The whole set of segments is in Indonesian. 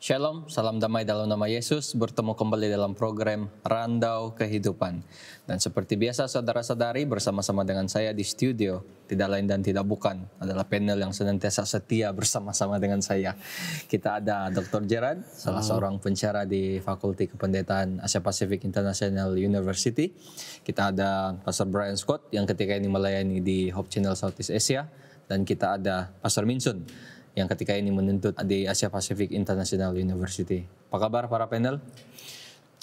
Shalom, salam damai dalam nama Yesus. Bertemu kembali dalam program Randau Kehidupan. Dan seperti biasa saudara-saudari, bersama-sama dengan saya di studio, tidak lain dan tidak bukan adalah panel yang senantiasa setia bersama-sama dengan saya. Kita ada Dr. Gerard, salah seorang pensyarah di Fakulti Kependetaan Asia Pacific International University. Kita ada Pastor Brian Scott yang ketika ini melayani di Hope Channel Southeast Asia. Dan kita ada Pastor Minsun yang ketika ini menuntut di Asia Pacific International University. Apa kabar para panel?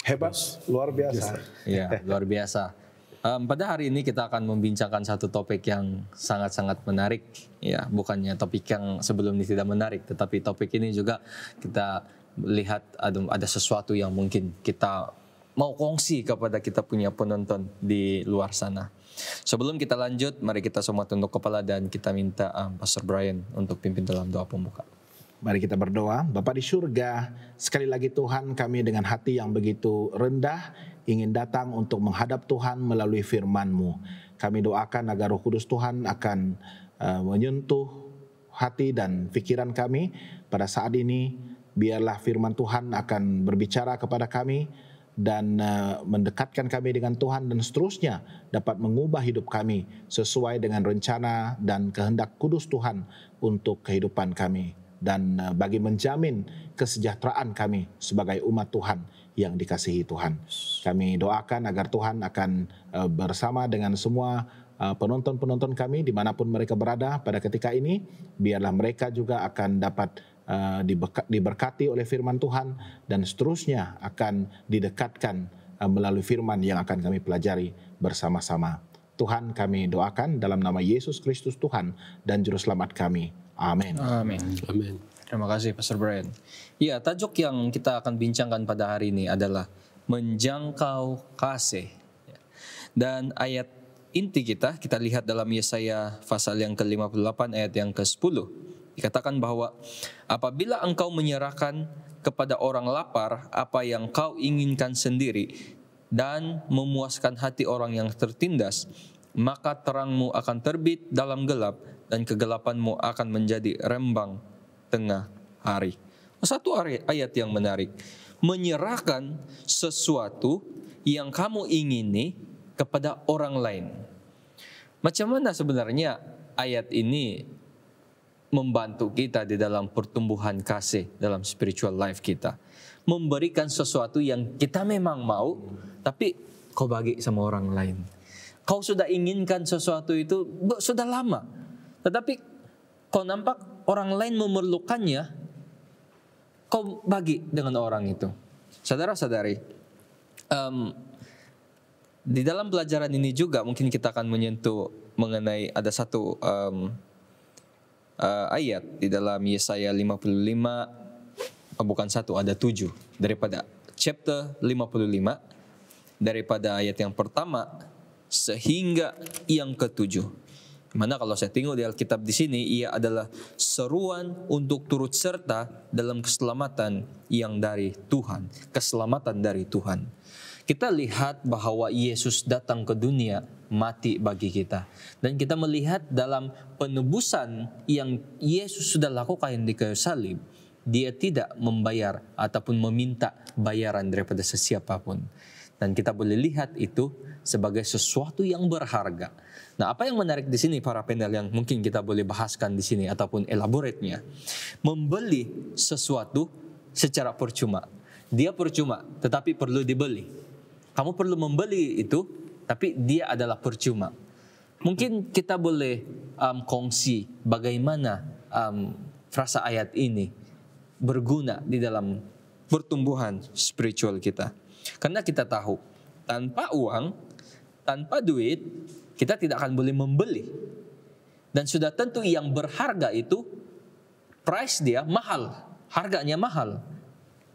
Hebat, luar biasa. Ya, luar biasa. Pada hari ini kita akan membincangkan satu topik yang sangat-sangat menarik. Ya, bukannya topik yang sebelum ini tidak menarik, tetapi topik ini juga kita lihat ada sesuatu yang mungkin kita mau kongsi kepada kita punya penonton di luar sana. Sebelum kita lanjut, mari kita semua tunduk kepala dan kita minta Pastor Brian untuk pimpin dalam doa pembuka. Mari kita berdoa. Bapa di surga, sekali lagi Tuhan, kami dengan hati yang begitu rendah ingin datang untuk menghadap Tuhan melalui firman-Mu. Kami doakan agar Roh Kudus Tuhan akan menyentuh hati dan pikiran kami pada saat ini. Biarlah firman Tuhan akan berbicara kepada kami dan mendekatkan kami dengan Tuhan dan seterusnya dapat mengubah hidup kami sesuai dengan rencana dan kehendak kudus Tuhan untuk kehidupan kami dan bagi menjamin kesejahteraan kami sebagai umat Tuhan yang dikasihi Tuhan. Kami doakan agar Tuhan akan bersama dengan semua penonton-penonton kami dimanapun mereka berada pada ketika ini. Biarlah mereka juga akan dapat diberkati oleh firman Tuhan dan seterusnya akan didekatkan melalui firman yang akan kami pelajari bersama-sama. Tuhan, kami doakan dalam nama Yesus Kristus Tuhan dan Juru Selamat kami. Amin. Amin. Amin. Terima kasih Pastor Brian. Ya, tajuk yang kita akan bincangkan pada hari ini adalah menjangkau kasih. Dan ayat inti kita lihat dalam Yesaya pasal yang ke-58 ayat yang ke-10. Dikatakan bahwa apabila engkau menyerahkan kepada orang lapar apa yang kau inginkan sendiri dan memuaskan hati orang yang tertindas, maka terangmu akan terbit dalam gelap dan kegelapanmu akan menjadi rembang tengah hari. Satu ayat yang menarik. Menyerahkan sesuatu yang kamu ingini kepada orang lain. Macam mana sebenarnya ayat ini membantu kita di dalam pertumbuhan kasih dalam spiritual life kita. Memberikan sesuatu yang kita memang mau, tapi kau bagi sama orang lain. Kau sudah inginkan sesuatu itu sudah lama, tetapi kau nampak orang lain memerlukannya, kau bagi dengan orang itu. Saudara-saudari, di dalam pelajaran ini juga mungkin kita akan menyentuh mengenai ada satu ayat di dalam Yesaya 55, bukan satu, ada 7 daripada chapter 55, daripada ayat yang pertama sehingga yang ke-7. Mana kalau saya tengok di Alkitab di sini, ia adalah seruan untuk turut serta dalam keselamatan yang dari Tuhan, keselamatan dari Tuhan. Kita lihat bahwa Yesus datang ke dunia mati bagi kita. Dan kita melihat dalam penebusan yang Yesus sudah lakukan di kayu salib, dia tidak membayar ataupun meminta bayaran daripada sesiapapun. Dan kita boleh lihat itu sebagai sesuatu yang berharga. Nah, apa yang menarik di sini para panel yang mungkin kita boleh bahaskan di sini ataupun elaborate-nya. Membeli sesuatu secara percuma. Dia percuma, tetapi perlu dibeli. Kamu perlu membeli itu, tapi dia adalah percuma. Mungkin kita boleh kongsi bagaimana frasa ayat ini berguna di dalam pertumbuhan spiritual kita. Karena kita tahu, tanpa uang, tanpa duit, kita tidak akan boleh membeli. Dan sudah tentu yang berharga itu, price dia mahal, harganya mahal.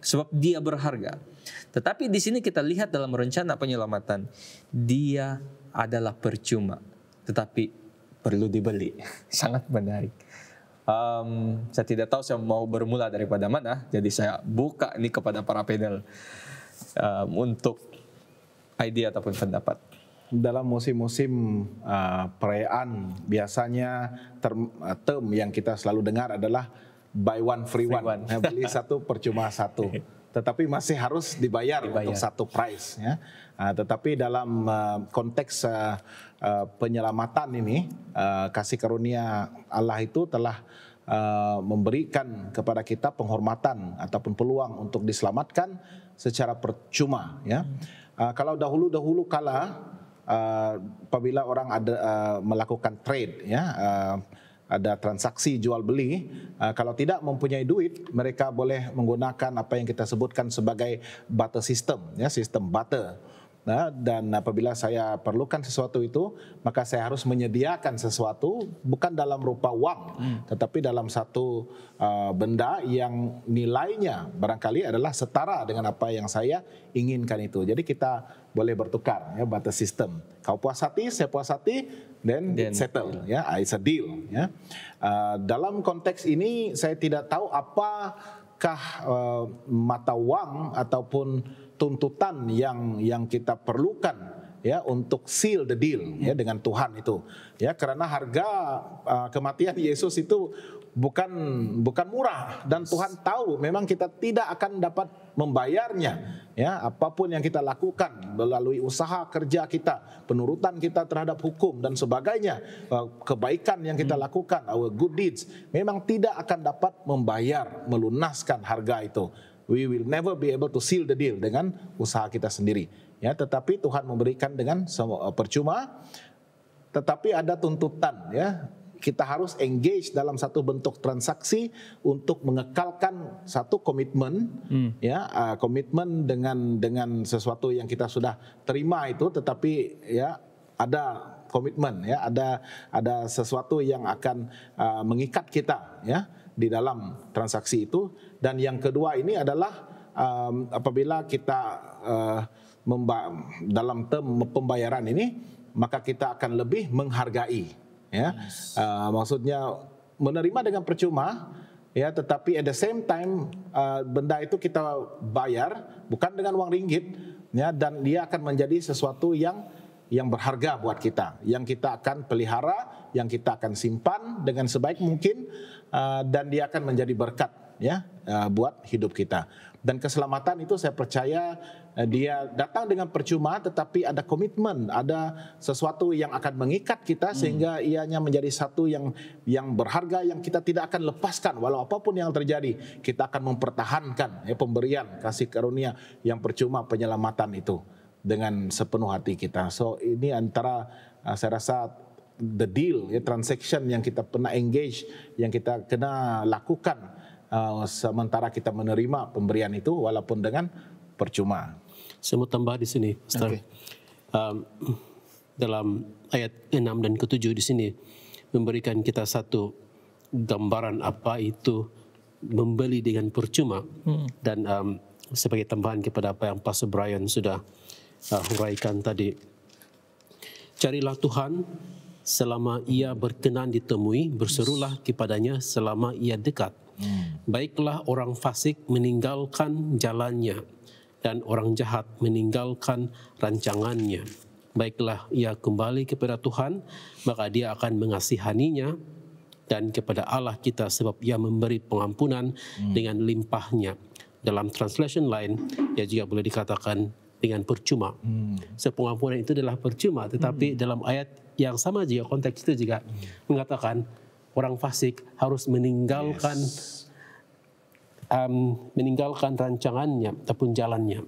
Sebab dia berharga. Tetapi di sini kita lihat dalam rencana penyelamatan, dia adalah percuma, tetapi perlu dibeli. Sangat menarik. Saya tidak tahu saya mau bermula daripada mana, jadi saya buka ini kepada para panel untuk ide ataupun pendapat. Dalam musim-musim perayaan biasanya term yang kita selalu dengar adalah buy one free one. Beli satu percuma satu. Tetapi masih harus dibayar untuk satu price, ya. Tetapi dalam konteks penyelamatan ini, kasih karunia Allah itu telah memberikan kepada kita penghormatan ataupun peluang untuk diselamatkan secara percuma, ya. Kalau dahulu kala apabila orang ada melakukan trade, ya, ada transaksi jual beli, kalau tidak mempunyai duit, mereka boleh menggunakan apa yang kita sebutkan sebagai barter system, ya, sistem barter. Nah, dan apabila saya perlukan sesuatu itu, maka saya harus menyediakan sesuatu bukan dalam rupa uang, tetapi dalam satu benda yang nilainya barangkali adalah setara dengan apa yang saya inginkan itu. Jadi kita boleh bertukar, ya, barter system. Kau puas hati, saya puas hati, then settle, ya, it's a deal, ya. Dalam konteks ini saya tidak tahu apakah mata uang ataupun tuntutan yang kita perlukan, ya, untuk seal the deal, ya, dengan Tuhan itu, ya, karena harga kematian Yesus itu bukan murah, dan Tuhan tahu memang kita tidak akan dapat membayarnya, ya, apapun yang kita lakukan melalui usaha kerja kita, penurutan kita terhadap hukum dan sebagainya, kebaikan yang kita lakukan, our good deeds, memang tidak akan dapat membayar, melunaskan harga itu. We will never be able to seal the deal dengan usaha kita sendiri, ya. Tetapi Tuhan memberikan dengan percuma, tetapi ada tuntutan, ya. Kita harus engage dalam satu bentuk transaksi untuk mengekalkan satu komitmen, ya, komitmen dengan sesuatu yang kita sudah terima itu, tetapi, ya, ada komitmen, ya, ada sesuatu yang akan mengikat kita, ya, di dalam transaksi itu. Dan yang kedua ini adalah apabila kita dalam term pembayaran ini, maka kita akan lebih menghargai, ya. Maksudnya menerima dengan percuma, ya, tetapi at the same time benda itu kita bayar bukan dengan uang ringgit, ya, dan dia akan menjadi sesuatu yang berharga buat kita, yang kita akan pelihara, yang kita akan simpan dengan sebaik mungkin, dan dia akan menjadi berkat, ya, buat hidup kita. Dan keselamatan itu saya percaya dia datang dengan percuma, tetapi ada komitmen, ada sesuatu yang akan mengikat kita sehingga ianya menjadi satu yang berharga, yang kita tidak akan lepaskan walau apapun yang terjadi. Kita akan mempertahankan, ya, pemberian kasih karunia yang percuma, penyelamatan itu dengan sepenuh hati kita. So ini antara saya rasa the deal, ya, transaction yang kita pernah engage, yang kita kena lakukan sementara kita menerima pemberian itu walaupun dengan percuma. Saya mau tambah di sini, Pastor. Okay. Dalam ayat 6 dan ke-7 di sini memberikan kita satu gambaran apa itu membeli dengan percuma. Dan sebagai tambahan kepada apa yang Pastor Brian sudah huraikan tadi, carilah Tuhan selama ia berkenan ditemui, berserulah kepadanya selama ia dekat. Baiklah orang fasik meninggalkan jalannya, dan orang jahat meninggalkan rancangannya. Baiklah ia kembali kepada Tuhan, maka dia akan mengasihaninya, dan kepada Allah kita sebab ia memberi pengampunan dengan limpahnya. Dalam translation lain, ia juga boleh dikatakan dengan percuma. Pengampunan itu adalah percuma, tetapi dalam ayat yang sama juga, konteks itu juga mengatakan orang fasik harus meninggalkan meninggalkan rancangannya ataupun jalannya.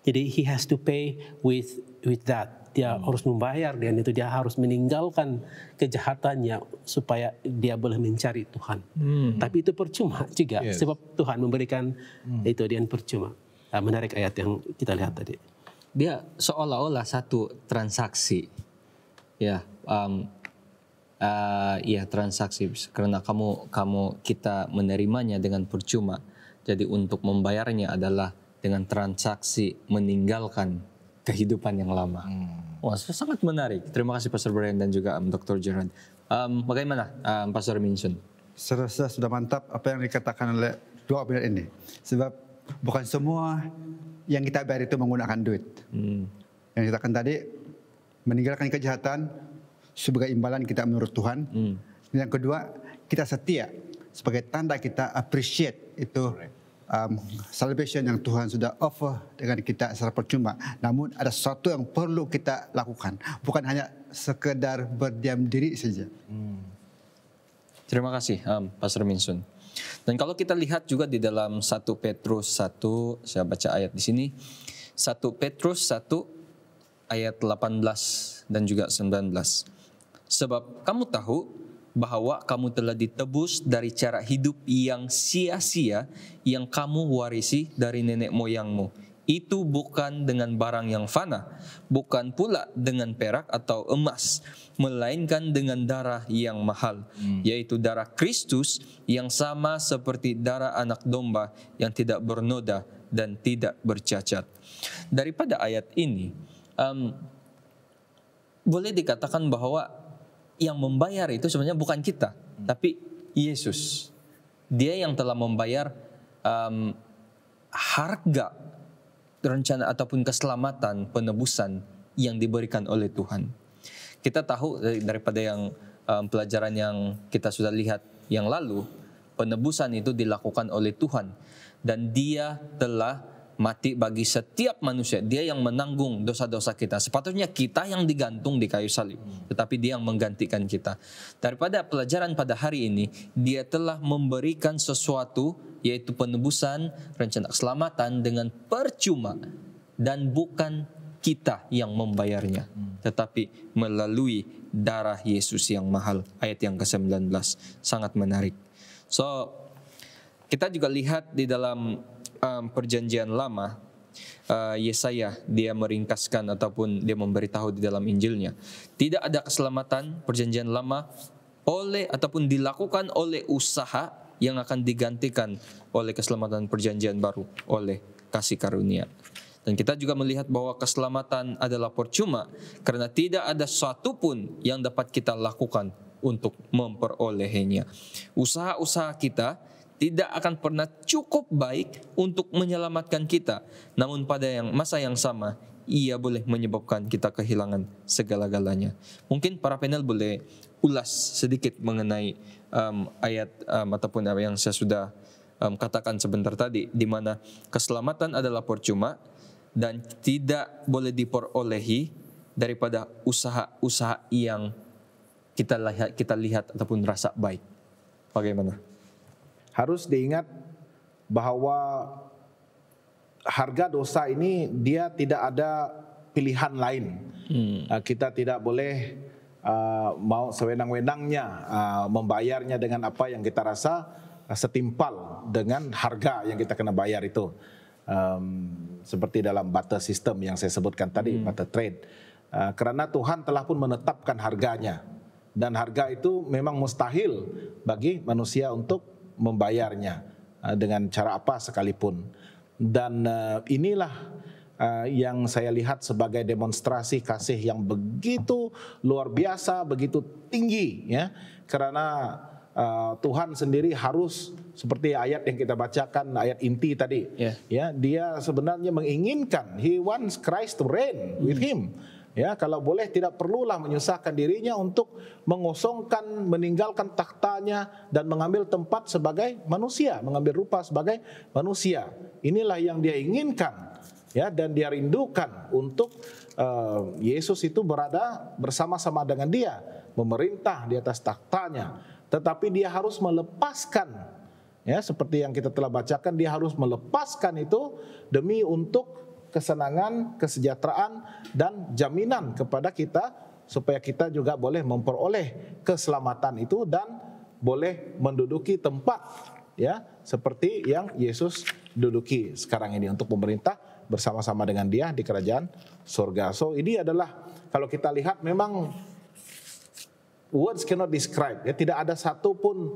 Jadi he has to pay with that. Dia harus membayar, dan itu dia harus meninggalkan kejahatannya supaya dia boleh mencari Tuhan. Tapi itu percuma juga, sebab Tuhan memberikan itu dengan percuma. Menarik ayat yang kita lihat tadi. Dia seolah-olah satu transaksi, ya, ya, transaksi, karena kita menerimanya dengan percuma. Jadi untuk membayarnya adalah dengan transaksi meninggalkan kehidupan yang lama. Wah, sangat menarik. Terima kasih Pastor Brian dan juga Dr. Gerard. Bagaimana Pastor Minsun? Saya rasa sudah mantap apa yang dikatakan oleh dua obrolan ini. Sebab bukan semua yang kita bayar itu menggunakan duit. Yang dikatakan tadi, meninggalkan kejahatan sebagai imbalan kita menurut Tuhan. Yang kedua, kita setia sebagai tanda kita appreciate itu salvation yang Tuhan sudah offer dengan kita secara percuma. Namun ada sesuatu yang perlu kita lakukan, bukan hanya sekedar berdiam diri saja. Terima kasih Pastor Minsun. Dan kalau kita lihat juga di dalam 1 Petrus 1, saya baca ayat di sini. 1 Petrus 1 ayat 18 dan juga 19. Sebab kamu tahu bahwa kamu telah ditebus dari cara hidup yang sia-sia yang kamu warisi dari nenek moyangmu. Itu bukan dengan barang yang fana, bukan pula dengan perak atau emas, melainkan dengan darah yang mahal, yaitu darah Kristus yang sama seperti darah anak domba yang tidak bernoda dan tidak bercacat. Daripada ayat ini, boleh dikatakan bahwa yang membayar itu sebenarnya bukan kita, tapi Yesus. Dia yang telah membayar harga rencana ataupun keselamatan penebusan yang diberikan oleh Tuhan. Kita tahu daripada yang pelajaran yang kita sudah lihat yang lalu, penebusan itu dilakukan oleh Tuhan dan Dia telah mati bagi setiap manusia. Dia yang menanggung dosa-dosa kita. Sepatutnya kita yang digantung di kayu salib, tetapi Dia yang menggantikan kita. Daripada pelajaran pada hari ini, Dia telah memberikan sesuatu, yaitu penebusan, rencana keselamatan dengan percuma, dan bukan kita yang membayarnya, tetapi melalui darah Yesus yang mahal. Ayat yang ke-19 sangat menarik. So, kita juga lihat di dalam Perjanjian Lama, Yesaya dia meringkaskan ataupun dia memberitahu di dalam Injilnya, tidak ada keselamatan Perjanjian Lama oleh ataupun dilakukan oleh usaha yang akan digantikan oleh keselamatan Perjanjian Baru oleh kasih karunia. Dan kita juga melihat bahwa keselamatan adalah percuma karena tidak ada sesuatu pun yang dapat kita lakukan untuk memperolehnya. Usaha-usaha kita tidak akan pernah cukup baik untuk menyelamatkan kita. Namun pada masa yang sama, ia boleh menyebabkan kita kehilangan segala-galanya. Mungkin para panel boleh ulas sedikit mengenai ayat ataupun apa yang saya sudah katakan sebentar tadi, di mana keselamatan adalah percuma dan tidak boleh diperolehi daripada usaha-usaha yang kita lihat ataupun rasa baik. Bagaimana? Harus diingat bahwa harga dosa ini dia tidak ada pilihan lain. Kita tidak boleh mau sewenang-wenangnya membayarnya dengan apa yang kita rasa setimpal dengan harga yang kita kena bayar itu. Seperti dalam barter system yang saya sebutkan tadi, barter trade. Karena Tuhan telah pun menetapkan harganya. Dan harga itu memang mustahil bagi manusia untuk membayarnya dengan cara apa sekalipun. Dan inilah yang saya lihat sebagai demonstrasi kasih yang begitu luar biasa, begitu tinggi, ya. Karena Tuhan sendiri harus seperti ayat yang kita bacakan, ayat inti tadi, ya, dia sebenarnya menginginkan, He wants Christ to reign with Him. Ya, kalau boleh tidak perlulah menyusahkan dirinya untuk mengosongkan, meninggalkan tahtanya dan mengambil tempat sebagai manusia, mengambil rupa sebagai manusia. Inilah yang dia inginkan, ya, dan dia rindukan untuk Yesus itu berada bersama-sama dengan dia, memerintah di atas tahtanya. Tetapi dia harus melepaskan, ya, seperti yang kita telah bacakan, dia harus melepaskan itu demi untuk kesenangan, kesejahteraan, dan jaminan kepada kita supaya kita juga boleh memperoleh keselamatan itu dan boleh menduduki tempat, ya, seperti yang Yesus duduki sekarang ini untuk memerintah bersama-sama dengan Dia di kerajaan surga. So ini adalah, kalau kita lihat, memang words cannot describe, ya, tidak ada satu pun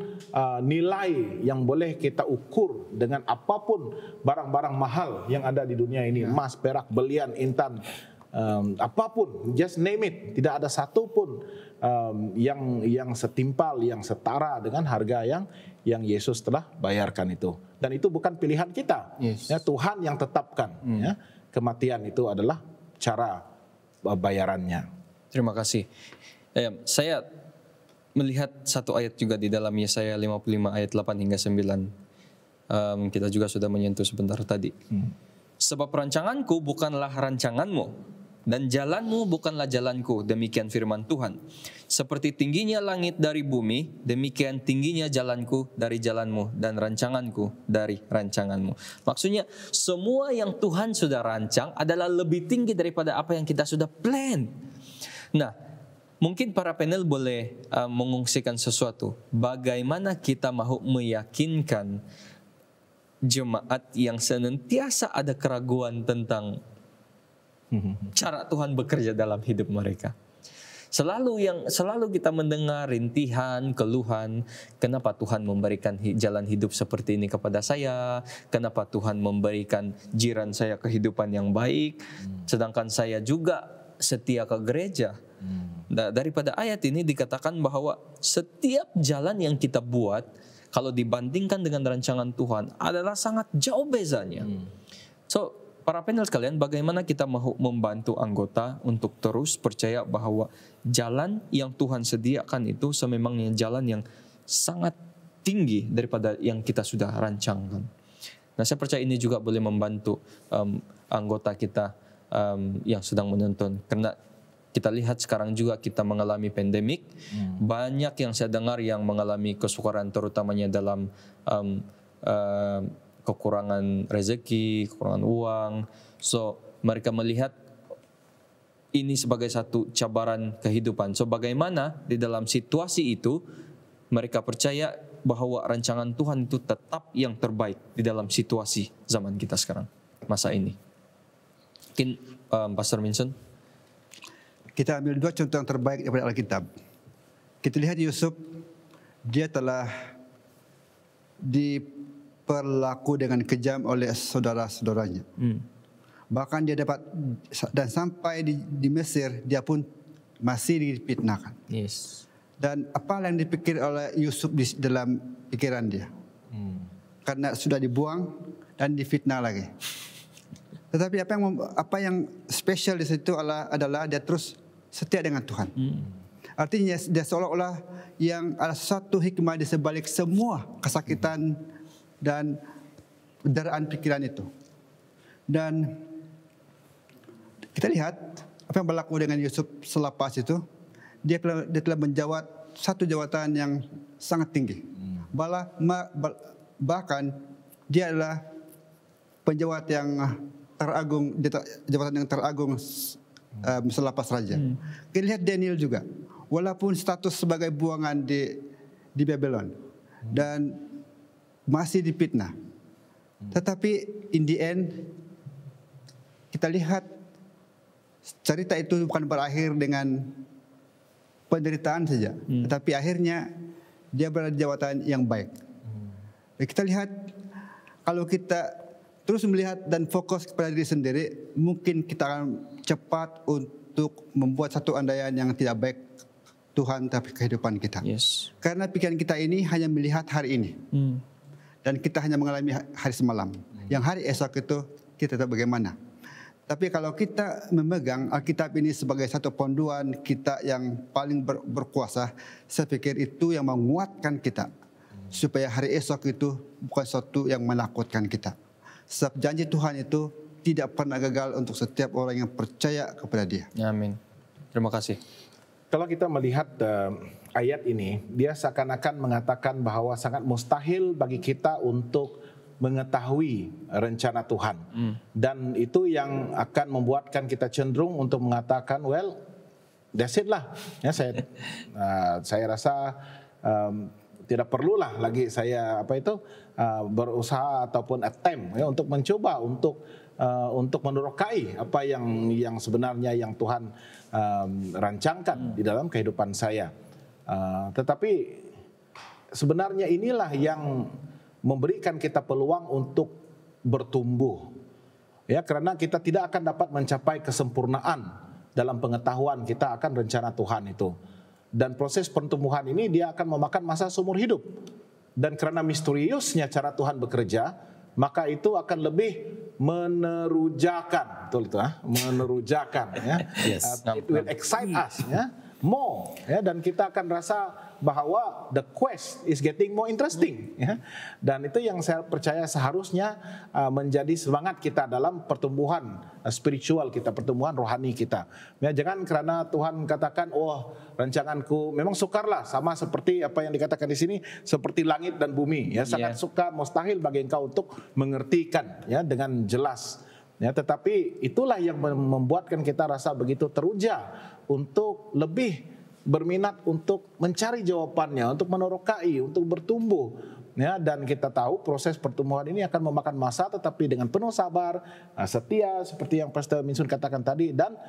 nilai yang boleh kita ukur dengan apapun barang-barang mahal yang ada di dunia ini, emas, perak, belian, intan, apapun, just name it, tidak ada satu pun yang setimpal, yang setara dengan harga yang Yesus telah bayarkan itu. Dan itu bukan pilihan kita, ya, Tuhan yang tetapkan, ya, kematian itu adalah cara bayarannya. Terima kasih. Saya melihat satu ayat juga di dalam Yesaya 55 ayat 8 hingga 9. Kita juga sudah menyentuh sebentar tadi. Sebab rancanganku bukanlah rancanganmu, dan jalanmu bukanlah jalanku, demikian firman Tuhan. Seperti tingginya langit dari bumi, demikian tingginya jalanku dari jalanmu, dan rancanganku dari rancanganmu. Maksudnya semua yang Tuhan sudah rancang adalah lebih tinggi daripada apa yang kita sudah plan. Nah, mungkin para panel boleh mengungsikan sesuatu. Bagaimana kita mahu meyakinkan jemaat yang senantiasa ada keraguan tentang cara Tuhan bekerja dalam hidup mereka. Selalu kita mendengar rintihan, keluhan, kenapa Tuhan memberikan jalan hidup seperti ini kepada saya, kenapa Tuhan memberikan jiran saya kehidupan yang baik, sedangkan saya juga setia ke gereja. Daripada ayat ini dikatakan bahwa setiap jalan yang kita buat, kalau dibandingkan dengan rancangan Tuhan, adalah sangat jauh bezanya. So, para panel sekalian, bagaimana kita mau membantu anggota untuk terus percaya bahwa jalan yang Tuhan sediakan itu sememangnya jalan yang sangat tinggi daripada yang kita sudah rancangkan. Nah, saya percaya ini juga boleh membantu anggota kita yang sedang menonton. Karena kita lihat sekarang juga kita mengalami pandemik. Banyak yang saya dengar yang mengalami kesukaran terutamanya dalam kekurangan rezeki, kekurangan uang. So, mereka melihat ini sebagai satu cabaran kehidupan. So, bagaimana di dalam situasi itu mereka percaya bahwa rancangan Tuhan itu tetap yang terbaik di dalam situasi zaman kita sekarang, masa ini. Mungkin Pastor Minson? Kita ambil dua contoh yang terbaik daripada Alkitab. Kita lihat Yusuf, dia telah diperlaku dengan kejam oleh saudara-saudaranya. Bahkan dia dapat, dan sampai di Mesir, dia pun masih difitnahkan. Yes. Dan apa yang dipikir oleh Yusuf di dalam pikiran dia? Karena sudah dibuang dan difitnah lagi. Tetapi apa yang spesial di situ adalah dia terus setia dengan Tuhan. Artinya dia seolah-olah yang ada satu hikmah di sebalik semua kesakitan dan penderitaan pikiran itu. Dan kita lihat apa yang berlaku dengan Yusuf selepas itu. Dia telah menjawat satu jawatan yang sangat tinggi. Bahkan dia adalah penjawat yang teragung, jabatan yang teragung selepas raja. Kita lihat Daniel juga, walaupun status sebagai buangan di Babylon dan masih difitnah, tetapi in the end kita lihat cerita itu bukan berakhir dengan penderitaan saja, tetapi akhirnya dia berada di jawatan yang baik. Dan kita lihat kalau kita terus melihat dan fokus kepada diri sendiri, mungkin kita akan cepat untuk membuat satu andaian yang tidak baik Tuhan tapi kehidupan kita. Yes. Karena pikiran kita ini hanya melihat hari ini. Dan kita hanya mengalami hari semalam. Yang hari esok itu kita tahu bagaimana. Tapi kalau kita memegang Alkitab ini sebagai satu panduan kita yang paling berkuasa, saya pikir itu yang menguatkan kita. Supaya hari esok itu bukan sesuatu yang menakutkan kita. Sebab janji Tuhan itu tidak pernah gagal untuk setiap orang yang percaya kepada Dia. Amin. Terima kasih. Kalau kita melihat ayat ini, dia seakan-akan mengatakan bahwa sangat mustahil bagi kita untuk mengetahui rencana Tuhan. Dan itu yang akan membuatkan kita cenderung untuk mengatakan, well, that's it lah. Ya, saya rasa tidak perlulah lagi saya berusaha ataupun attempt ya, untuk mencoba untuk menerokai apa yang sebenarnya yang Tuhan rancangkan di dalam kehidupan saya. Tetapi sebenarnya inilah yang memberikan kita peluang untuk bertumbuh. Ya, karena kita tidak akan dapat mencapai kesempurnaan dalam pengetahuan kita akan rencana Tuhan itu. Dan proses pertumbuhan ini dia akan memakan masa seumur hidup. Dan karena misteriusnya cara Tuhan bekerja, maka itu akan lebih menerujakan, betul itu, menerujakan, ya. Yes. It will excite us, ya, more, ya, dan kita akan rasa bahwa the quest is getting more interesting, ya. Dan itu yang saya percaya seharusnya menjadi semangat kita dalam pertumbuhan spiritual kita, pertumbuhan rohani kita. Ya, jangan karena Tuhan katakan, oh rancanganku memang sukarlah, sama seperti apa yang dikatakan di sini, seperti langit dan bumi, ya, sangat sukar, mustahil bagi engkau untuk mengertikan, ya, dengan jelas. Ya, tetapi itulah yang membuatkan kita rasa begitu teruja untuk lebih berminat untuk mencari jawabannya, untuk menerokai, untuk bertumbuh. Ya, dan kita tahu proses pertumbuhan ini akan memakan masa, tetapi dengan penuh sabar, setia seperti yang Pastor Minsun katakan tadi, dan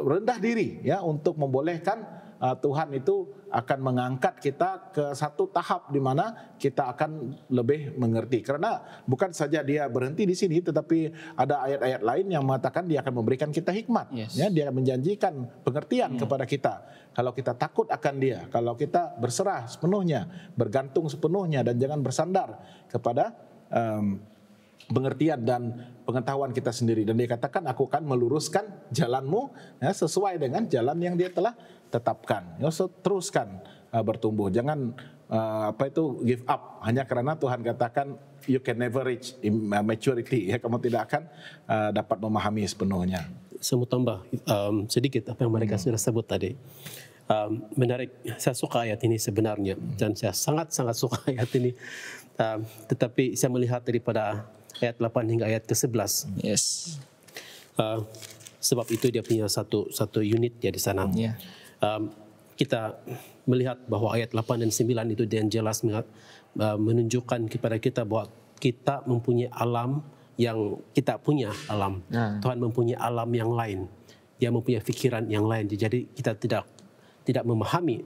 rendah diri, ya, untuk membolehkan Tuhan itu akan mengangkat kita ke satu tahap di mana kita akan lebih mengerti. Karena bukan saja dia berhenti di sini, tetapi ada ayat-ayat lain yang mengatakan dia akan memberikan kita hikmat. Ya, dia menjanjikan pengertian kepada kita. Kalau kita takut akan dia, kalau kita berserah sepenuhnya, bergantung sepenuhnya, dan jangan bersandar kepada pengertian dan pengetahuan kita sendiri. Dan dia katakan, aku akan meluruskan jalanmu, ya, sesuai dengan jalan yang dia telah tetapkan. Ya, so, teruskan bertumbuh. Jangan give up hanya karena Tuhan katakan you can never reach maturity. Ya, kamu tidak akan dapat memahami sepenuhnya. Saya mau tambah sedikit apa yang mereka sudah sebut tadi. Menarik, saya suka ayat ini sebenarnya, dan saya sangat-sangat suka ayat ini. Tetapi saya melihat daripada ayat 8 hingga ayat ke-11. Yes. Sebab itu dia punya satu unit ya di sana. Yeah. Kita melihat bahwa ayat 8 dan 9 itu dengan jelas menunjukkan kepada kita bahwa kita mempunyai alam yang kita punya alam. Tuhan mempunyai alam yang lain. Dia mempunyai fikiran yang lain. Jadi kita tidak memahami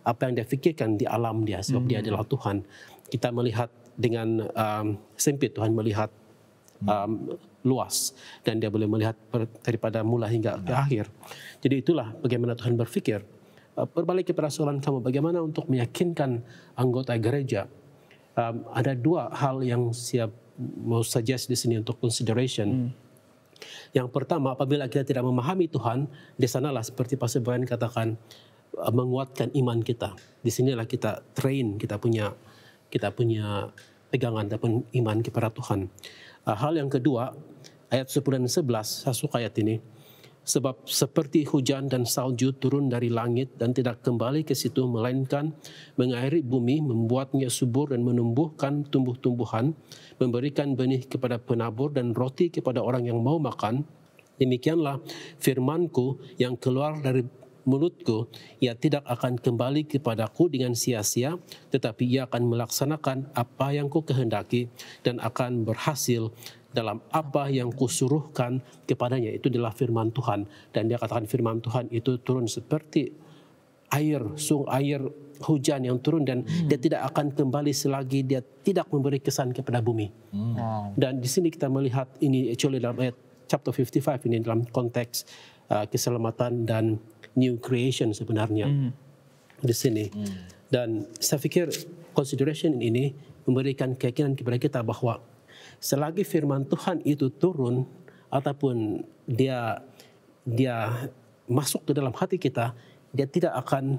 apa yang dia fikirkan di alam dia, sebab dia adalah Tuhan. Kita melihat dengan sempit, Tuhan melihat luas, dan dia boleh melihat daripada mula hingga ke akhir. Jadi itulah bagaimana Tuhan berfikir. Berbalik kepada soalan kamu, bagaimana untuk meyakinkan anggota gereja? Ada dua hal yang saya mau suggest di sini untuk consideration. Yang pertama, apabila kita tidak memahami Tuhan, di sanalah seperti Pastor Brian katakan, menguatkan iman kita. Di sinilah kita train, kita punya pegangan ataupun iman kepada Tuhan. Hal yang kedua, ayat 10 dan 11, saya suka ayat ini. Sebab seperti hujan dan salju turun dari langit dan tidak kembali ke situ, melainkan mengairi bumi, membuatnya subur dan menumbuhkan tumbuh-tumbuhan, memberikan benih kepada penabur dan roti kepada orang yang mau makan. Demikianlah firmanku yang keluar dari mulutku, ia tidak akan kembali kepadaku dengan sia-sia, tetapi ia akan melaksanakan apa yang ku kehendaki dan akan berhasil dalam apa yang kusuruhkan kepadanya. Itu adalah firman Tuhan. Dan dia katakan firman Tuhan itu turun seperti air hujan yang turun, dan dia tidak akan kembali selagi dia tidak memberi kesan kepada bumi. Dan di sini kita melihat ini actually dalam ayat chapter 55 ini dalam konteks keselamatan dan new creation sebenarnya di sini. Dan saya pikir consideration ini memberikan keyakinan kepada kita bahwa selagi firman Tuhan itu turun ataupun dia masuk ke dalam hati kita, dia tidak akan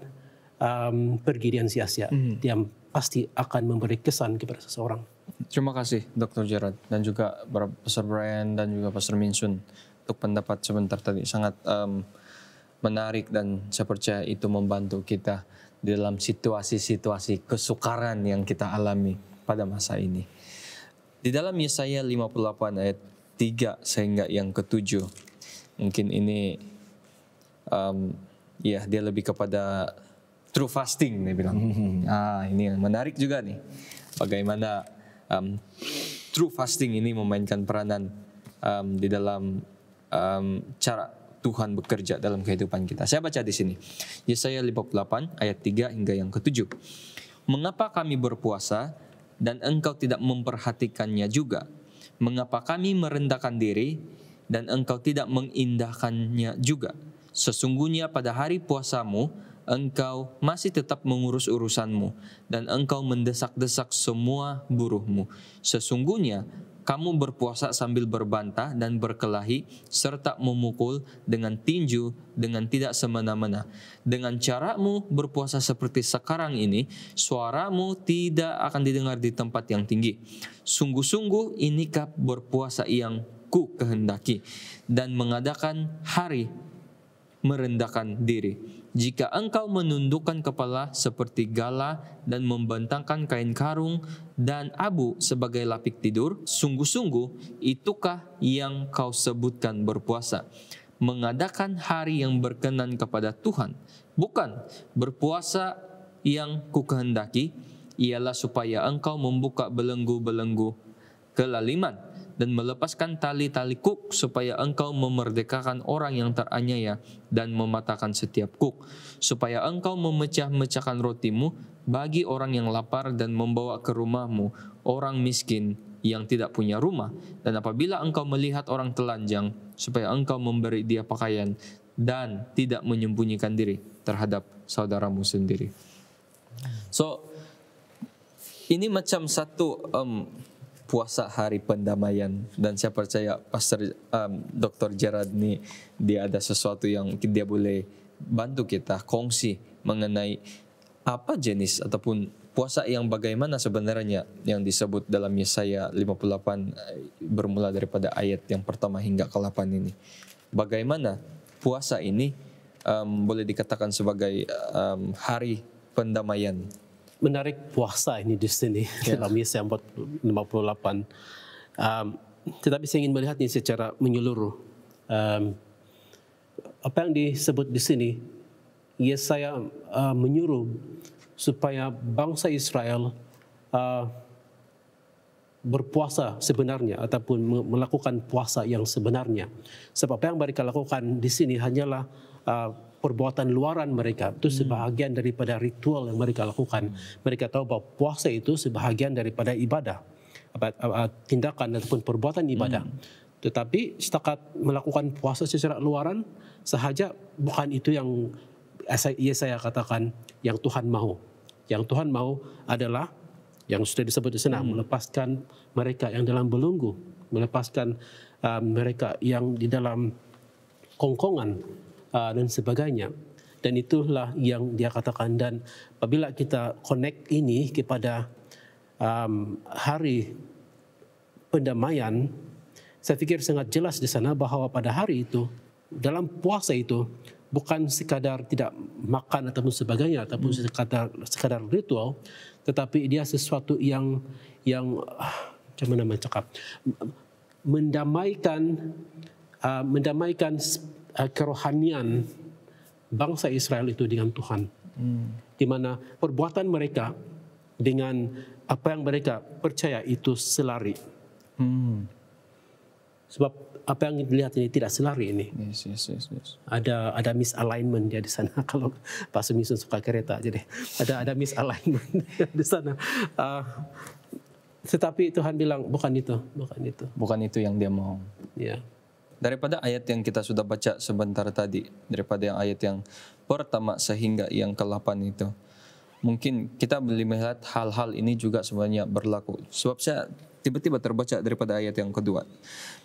pergi dengan sia-sia. Dia pasti akan memberi kesan kepada seseorang. Terima kasih Dr. Gerard dan juga Pastor Brian dan juga Pastor Minsun untuk pendapat sebentar tadi. Sangat menarik, dan saya percaya itu membantu kita dalam situasi-situasi kesukaran yang kita alami pada masa ini. Di dalam Yesaya 58 ayat 3 sehingga yang ke-7, mungkin ini dia lebih kepada true fasting, dia bilang. Ini yang menarik juga nih, bagaimana true fasting ini memainkan peranan di dalam cara Tuhan bekerja dalam kehidupan kita. Saya baca di sini, Yesaya 58 ayat 3 hingga yang ke-7. Mengapa kami berpuasa dan engkau tidak memperhatikannya juga? Mengapa kami merendahkan diri dan engkau tidak mengindahkannya juga? Sesungguhnya pada hari puasamu engkau masih tetap mengurus urusanmu dan engkau mendesak-desak semua buruhmu. Sesungguhnya Kamu berpuasa sambil berbantah dan berkelahi serta memukul dengan tinju dengan tidak semena-mena. Dengan caramu berpuasa seperti sekarang ini, suaramu tidak akan didengar di tempat yang tinggi. Sungguh-sungguh inikah berpuasa yang ku kehendaki dan mengadakan hari merendahkan diri. Jika engkau menundukkan kepala seperti gala dan membentangkan kain karung dan abu sebagai lapik tidur, sungguh-sungguh itukah yang kau sebutkan berpuasa? Mengadakan hari yang berkenan kepada Tuhan, bukan berpuasa yang kukehendaki, ialah supaya engkau membuka belenggu-belenggu kelaliman dan melepaskan tali-tali kuk supaya engkau memerdekakan orang yang teraniaya dan mematahkan setiap kuk, supaya engkau memecah-mecahkan rotimu bagi orang yang lapar dan membawa ke rumahmu orang miskin yang tidak punya rumah. Dan apabila engkau melihat orang telanjang, supaya engkau memberi dia pakaian dan tidak menyembunyikan diri terhadap saudaramu sendiri. So, ini macam satu puasa hari pendamaian, dan saya percaya Pastor Dr. Gerard ni dia ada sesuatu yang dia boleh bantu kita kongsi mengenai apa jenis ataupun puasa yang bagaimana sebenarnya yang disebut dalam Yesaya 58 bermula daripada ayat yang pertama hingga ke-8 ini. Bagaimana puasa ini boleh dikatakan sebagai hari pendamaian. Menarik puasa ini di sini dalam Yesaya 58. Tetapi saya ingin melihat ini secara menyeluruh. Apa yang disebut di sini, Yesaya menyuruh supaya bangsa Israel berpuasa sebenarnya ataupun melakukan puasa yang sebenarnya. Sebab apa yang mereka lakukan di sini hanyalah perbuatan luaran mereka. Itu sebahagian daripada ritual yang mereka lakukan. Mereka tahu bahawa puasa itu sebahagian daripada ibadah, tindakan ataupun perbuatan ibadah. Tetapi setakat melakukan puasa secara luaran sahaja, bukan itu yang Yesaya katakan yang Tuhan mahu. Yang Tuhan mahu adalah yang sudah disebut di sana, melepaskan mereka yang dalam belenggu, melepaskan mereka yang di dalam kongkongan dan sebagainya. Dan itulah yang dia katakan. Dan apabila kita connect ini kepada hari pendamaian, saya fikir sangat jelas di sana bahawa pada hari itu, dalam puasa itu, bukan sekadar tidak makan ataupun sebagainya, ataupun sekadar ritual, tetapi dia sesuatu yang macam mana mencakap, mendamaikan kerohanian bangsa Israel itu dengan Tuhan. Di mana perbuatan mereka dengan apa yang mereka percaya itu selari. Sebab apa yang dilihat ini tidak selari ini. Yes. Ada misalignment dia di sana. Kalau Pastor Misun suka kereta, jadi ada misalignment di sana. Tetapi Tuhan bilang bukan itu. Bukan itu yang dia mau. Ya. Daripada ayat yang kita sudah baca sebentar tadi, daripada yang ayat yang pertama sehingga yang ke-8 itu, mungkin kita boleh melihat hal-hal ini juga sebenarnya berlaku. Sebab saya tiba-tiba terbaca daripada ayat yang kedua.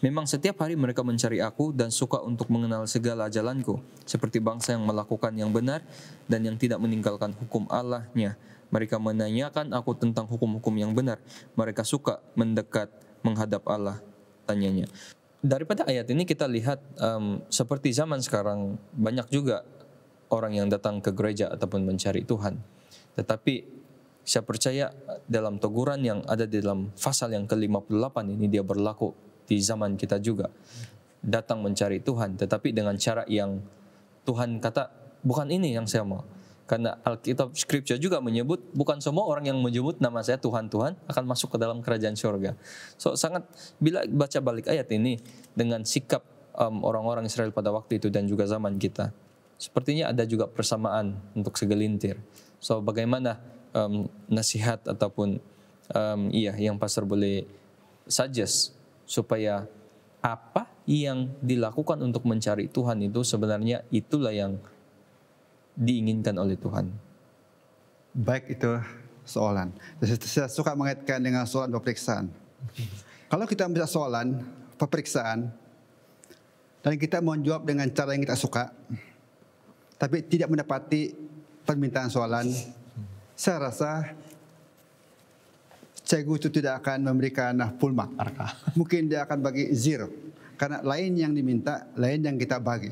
Memang setiap hari mereka mencari aku dan suka untuk mengenal segala jalanku, seperti bangsa yang melakukan yang benar dan yang tidak meninggalkan hukum Allahnya. Mereka menanyakan aku tentang hukum-hukum yang benar. Mereka suka mendekat menghadap Allah, tanyanya. Daripada ayat ini kita lihat seperti zaman sekarang banyak juga orang yang datang ke gereja ataupun mencari Tuhan. Tetapi saya percaya dalam teguran yang ada di dalam pasal yang ke-58 ini dia berlaku di zaman kita juga. Datang mencari Tuhan tetapi dengan cara yang Tuhan kata bukan ini yang saya mau. Karena Alkitab Scripture juga menyebut bukan semua orang yang menyebut nama saya Tuhan akan masuk ke dalam kerajaan surga. So sangat bila baca balik ayat ini dengan sikap orang-orang Israel pada waktu itu dan juga zaman kita, sepertinya ada juga persamaan untuk segelintir. So bagaimana nasihat ataupun yang pastor boleh suggest supaya apa yang dilakukan untuk mencari Tuhan itu sebenarnya itulah yang diinginkan oleh Tuhan. Baik, itu soalan. Saya suka mengaitkan dengan soalan pemeriksaan. Kalau kita bisa soalan, peperiksaan, dan kita menjawab dengan cara yang kita suka, tapi tidak mendapati permintaan soalan, saya rasa cikgu itu tidak akan memberikan full mark. Mungkin dia akan bagi 0. Karena lain yang diminta, lain yang kita bagi.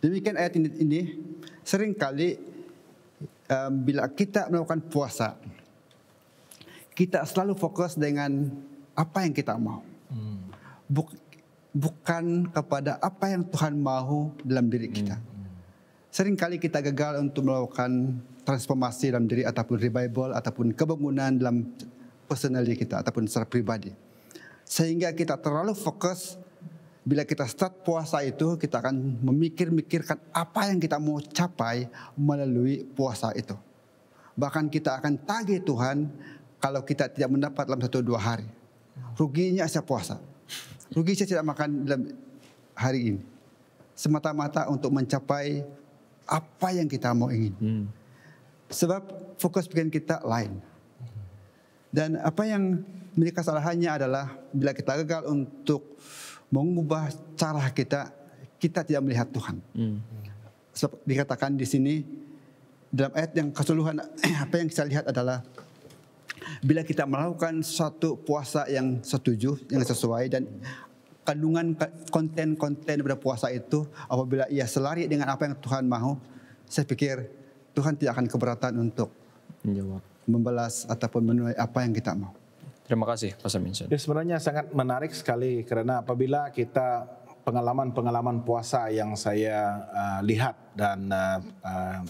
Demikian ayat ini seringkali bila kita melakukan puasa, kita selalu fokus dengan apa yang kita mau. Bukan kepada apa yang Tuhan mau dalam diri kita. Seringkali kita gagal untuk melakukan transformasi dalam diri ataupun revival ataupun kebangunan dalam personality kita ataupun secara pribadi. Sehingga kita terlalu fokus bila kita start puasa itu kita akan memikirkan apa yang kita mau capai melalui puasa itu. Bahkan kita akan tagih Tuhan kalau kita tidak mendapat dalam 1-2 hari. Ruginya saya puasa. Rugi saya tidak makan dalam hari ini. Semata-mata untuk mencapai apa yang kita mau ingin. Sebab fokus pikiran kita lain. Dan apa yang menjadi kesalahannya adalah bila kita gagal untuk mengubah cara kita, kita tidak melihat Tuhan. Sebab dikatakan di sini dalam ayat yang keseluruhan apa yang kita lihat adalah bila kita melakukan suatu puasa yang setuju, yang sesuai dan kandungan konten-konten daripada puasa itu apabila ia selari dengan apa yang Tuhan mahu, saya pikir Tuhan tidak akan keberatan untuk membalas ataupun memenuhi apa yang kita mau. Terima kasih, Pastor Vincent. Ini sebenarnya sangat menarik sekali karena apabila kita pengalaman-pengalaman puasa yang saya lihat dan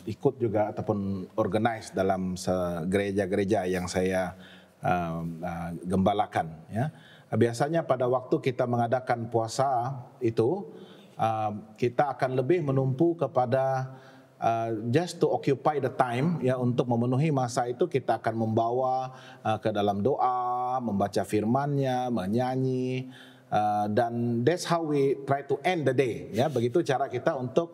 ikut juga ataupun organize dalam gereja-gereja yang saya gembalakan, ya. Biasanya pada waktu kita mengadakan puasa itu kita akan lebih menumpu kepada just to occupy the time, ya, untuk memenuhi masa itu kita akan membawa ke dalam doa, membaca firman-Nya, menyanyi. Dan that's how we try to end the day, ya. Begitu cara kita untuk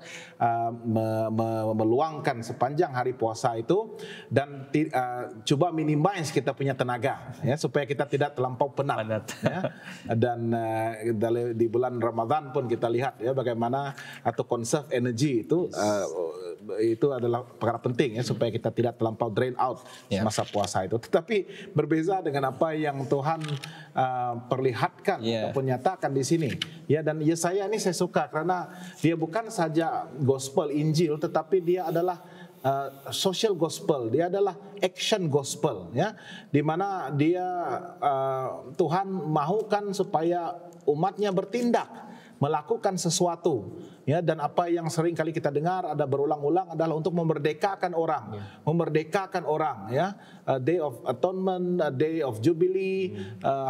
meluangkan sepanjang hari puasa itu dan coba minimize kita punya tenaga, ya, supaya kita tidak terlampau penat. Ya. Dan di bulan Ramadan pun kita lihat, ya, bagaimana atau conserve energy itu adalah perkara penting, ya, supaya kita tidak terlampau drain out masa puasa itu. Tetapi berbeza dengan apa yang Tuhan perlihatkan ataupun nyatakan di sini, ya. Dan Yesaya ini saya suka karena dia bukan saja gospel Injil, tetapi dia adalah social gospel, dia adalah action gospel, ya, di mana dia Tuhan mahukan supaya umatnya bertindak, melakukan sesuatu, ya. Dan apa yang sering kali kita dengar ada berulang-ulang adalah untuk memerdekakan orang, memerdekakan orang, ya. A day of atonement, a day of jubilee,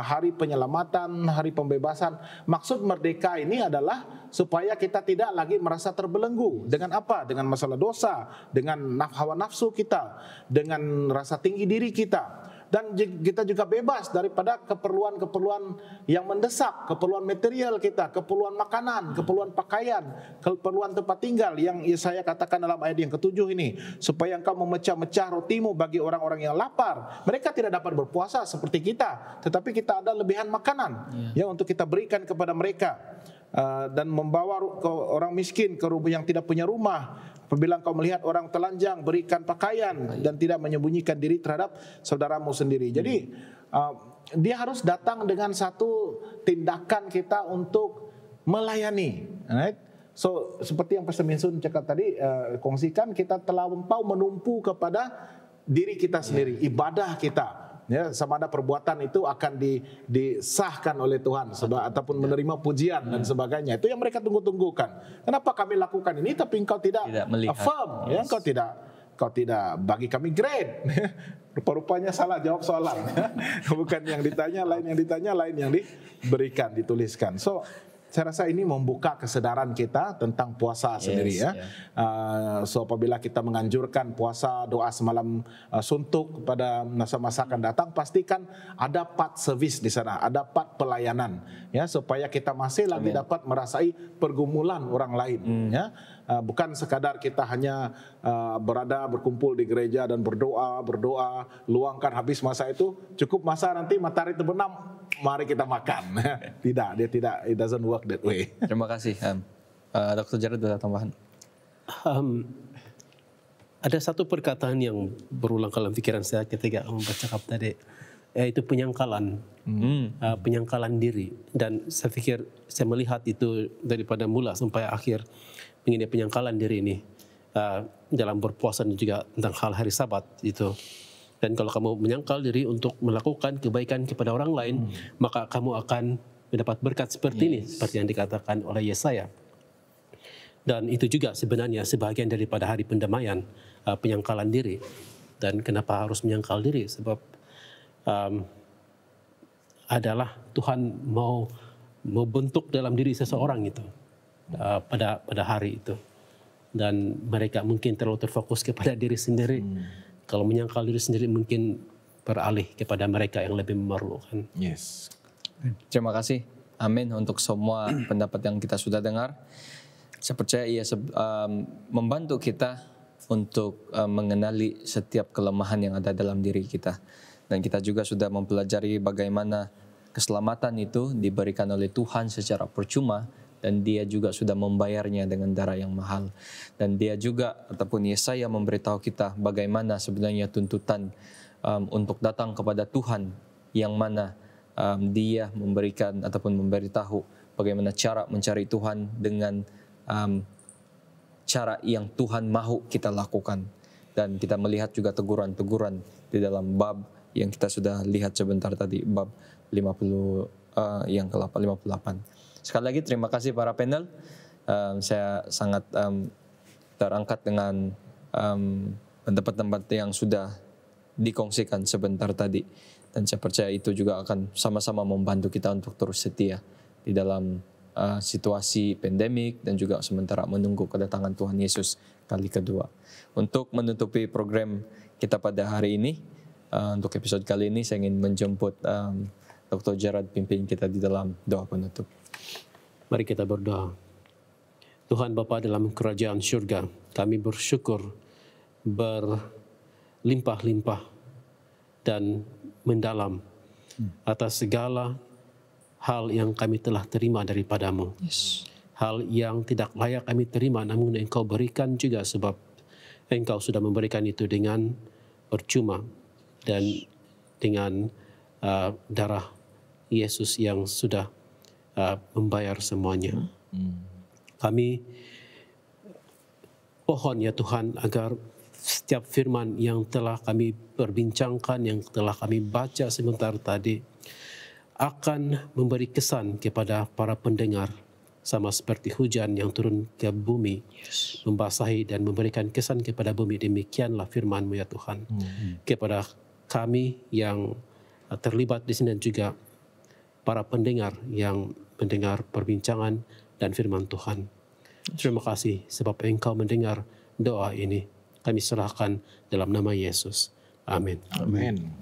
hari penyelamatan, hari pembebasan. Maksud merdeka ini adalah supaya kita tidak lagi merasa terbelenggu dengan apa? Dengan masalah dosa, dengan hawa nafsu kita, dengan rasa tinggi diri kita. Dan kita juga bebas daripada keperluan-keperluan yang mendesak, keperluan material kita, keperluan makanan, keperluan pakaian, keperluan tempat tinggal yang saya katakan dalam ayat yang ke-7 ini, supaya engkau memecah-mecah rotimu bagi orang-orang yang lapar. Mereka tidak dapat berpuasa seperti kita, tetapi kita ada lebihan makanan, ya, untuk kita berikan kepada mereka. Dan membawa orang miskin ke rumah yang tidak punya rumah. Apabila engkau melihat orang telanjang, berikan pakaian dan tidak menyembunyikan diri terhadap saudaramu sendiri. Jadi dia harus datang dengan satu tindakan kita untuk melayani, right? So seperti yang Pastor Minsun cakap tadi, kongsikan kita terlampau menumpu kepada diri kita sendiri, ibadah kita. Ya, sama ada perbuatan itu akan disahkan oleh Tuhan ataupun menerima pujian dan sebagainya. Itu yang mereka tunggu-tunggukan. Kenapa kami lakukan ini tapi engkau tidak affirm, ya, engkau tidak bagi kami grade. Rupa-rupanya salah jawab soalan. Bukan yang ditanya, lain yang diberikan, dituliskan. So saya rasa ini membuka kesadaran kita tentang puasa sendiri, ya. So apabila kita menganjurkan puasa, doa semalam suntuk pada masa-masa akan datang, pastikan ada part service di sana, ada part pelayanan, ya, supaya kita masih lagi dapat merasai pergumulan orang lain, ya. bukan sekadar kita hanya berada berkumpul di gereja dan berdoa, luangkan habis masa itu, cukup masa nanti matahari terbenam, mari kita makan. Tidak, it doesn't work that way. Terima kasih. Dr. Jared ada tambahan? Ada satu perkataan yang berulang dalam pikiran saya ketika membaca tadi, yaitu penyangkalan, penyangkalan diri. Dan saya pikir saya melihat itu daripada mula sampai akhir mengenai penyangkalan diri ini dalam berpuasa dan juga tentang hal hari Sabat itu. Dan kalau kamu menyangkal diri untuk melakukan kebaikan kepada orang lain, maka kamu akan mendapat berkat seperti ini, seperti yang dikatakan oleh Yesaya. Dan itu juga sebenarnya sebahagian daripada hari pendamaian, penyangkalan diri. Dan kenapa harus menyangkal diri? Sebab adalah Tuhan mau bentuk dalam diri seseorang itu pada hari itu. Dan mereka mungkin terlalu terfokus kepada diri sendiri. Kalau menyangkal diri sendiri mungkin beralih kepada mereka yang lebih memerlukan. Yes. Terima kasih. Amin untuk semua pendapat yang kita sudah dengar. Saya percaya ia membantu kita untuk mengenali setiap kelemahan yang ada dalam diri kita. Dan kita juga sudah mempelajari bagaimana keselamatan itu diberikan oleh Tuhan secara percuma, dan dia juga sudah membayarnya dengan darah yang mahal. Dan dia juga, ataupun Yesaya memberitahu kita bagaimana sebenarnya tuntutan untuk datang kepada Tuhan, yang mana dia memberikan ataupun memberitahu bagaimana cara mencari Tuhan dengan cara yang Tuhan mahu kita lakukan. Dan kita melihat juga teguran-teguran di dalam bab yang kita sudah lihat sebentar tadi, bab 50 yang ke-58. Sekali lagi terima kasih para panel. Saya sangat terangkat dengan pendapat-pendapat yang sudah dikongsikan sebentar tadi. Dan saya percaya itu juga akan sama-sama membantu kita untuk terus setia di dalam situasi pandemik dan juga sementara menunggu kedatangan Tuhan Yesus kali kedua. Untuk menutupi program kita pada hari ini, untuk episode kali ini saya ingin menjemput Dr. Jared pimpin kita di dalam doa penutup. Mari kita berdoa. Tuhan Bapa dalam kerajaan syurga, kami bersyukur berlimpah-limpah dan mendalam atas segala hal yang kami telah terima daripadamu. Yes. Hal yang tidak layak kami terima, namun Engkau berikan juga sebab Engkau sudah memberikan itu dengan percuma dan dengan darah Yesus yang sudah membayar semuanya. Kami pohon ya Tuhan agar setiap firman yang telah kami perbincangkan, yang telah kami baca sebentar tadi, akan memberi kesan kepada para pendengar, sama seperti hujan yang turun ke bumi, membasahi dan memberikan kesan kepada bumi. Demikianlah firman-Mu ya Tuhan, kepada kami yang terlibat di sini dan juga para pendengar yang mendengar perbincangan dan firman Tuhan. Terima kasih sebab Engkau mendengar doa ini. Kami serahkan dalam nama Yesus. Amin. Amin.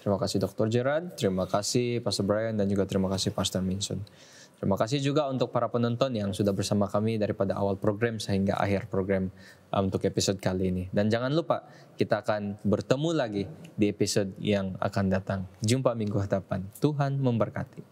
Terima kasih Dr. Gerard, terima kasih Pastor Brian, dan juga terima kasih Pastor Minson. Terima kasih juga untuk para penonton yang sudah bersama kami daripada awal program sehingga akhir program untuk episode kali ini. Dan jangan lupa, kita akan bertemu lagi di episode yang akan datang. Jumpa minggu hadapan. Tuhan memberkati.